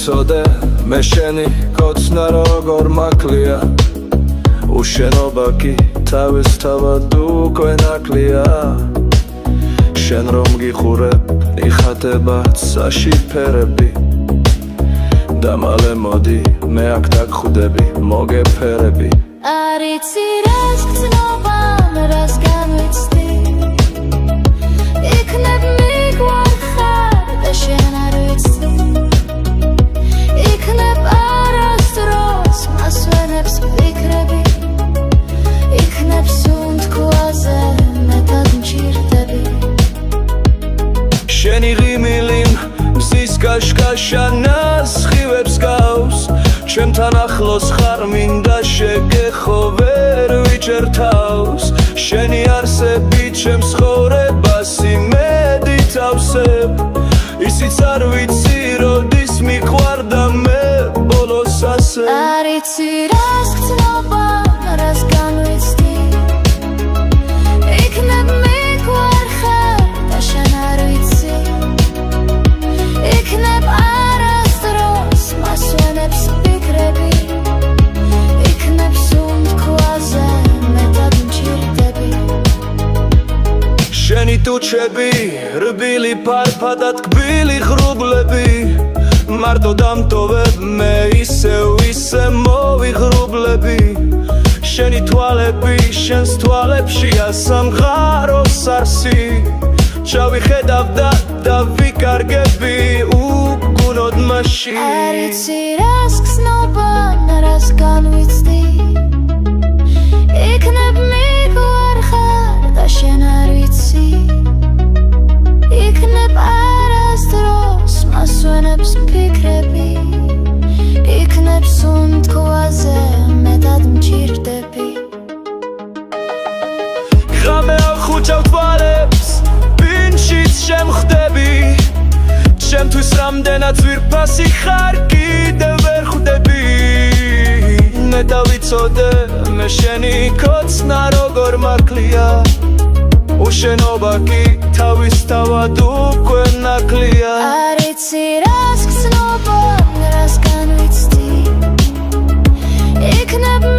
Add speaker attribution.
Speaker 1: ვიცოდე მე შენი კოცნა როგორ მაკლია უშენობა კი თავისთავად უკვე ნაკლია შენ რომ გიხურებ იხატება საშიფერები და მალე მოდი მე აქ დაგხვდები მოგეფერები
Speaker 2: არ იცი რას გწნობამ რას განვიცდი იქნებ მიგვარხარ და შენ არ ვიცი იქნებ არასდროს მასვენებს ფიქრები იქნებ სუნთქვაზე მეტად მჭირდები
Speaker 1: შენი ღიმილი მზის კაშკაშანას ხივებს გავს ჩემთან ახლოს ხარ მინდა შეგეხო ვერ ვიჭერთავს შენი არსებით ჩემს ცხოვრებას იმედით ავსებ ისიც არ ვიცი როდის მიყვარდა მე ბოლოს ასე
Speaker 2: არ იცი რას გწნობამ რას განვიცდი იქნებ მიგვარხარ და შენ არ ვიცი იქნებ არასდროს მასვენებს ფიქრები იქნებ სუნთქვაზე მეტად მჭირდები
Speaker 1: შენი ტუჩები რბილი ფარფადად კბილი ღრუბლები მარტო დამტოვებ მე ისე მოვიღრუბლები შენი თვალები შენს თვალებშია სამღაროს არსი ჩავიხედავ და დავიკარგები უგუნოდ მასში
Speaker 2: არ იცი რას გწნობამ რას განვიცდი იქნებ მიგვარხარ და შენ არ ვიცი იქნებ არასდროს მასვენებს ფიქრები იქნებ სუნთქვაზე მეტად მჭირდები
Speaker 1: ღამე ახუჭავ თვალებს ვინშიც შემხვდები ჩემთვის რამდენად ძვირფასი ხარ კიდევ ვერ ხვდები მე დავიცოდე მე შენი კოცნა როგორ მაკლია უშენობა კი თავისთავად უკვე ნაკლია
Speaker 2: არ იცი რას გწნობამ რას განვიცდი იქნებ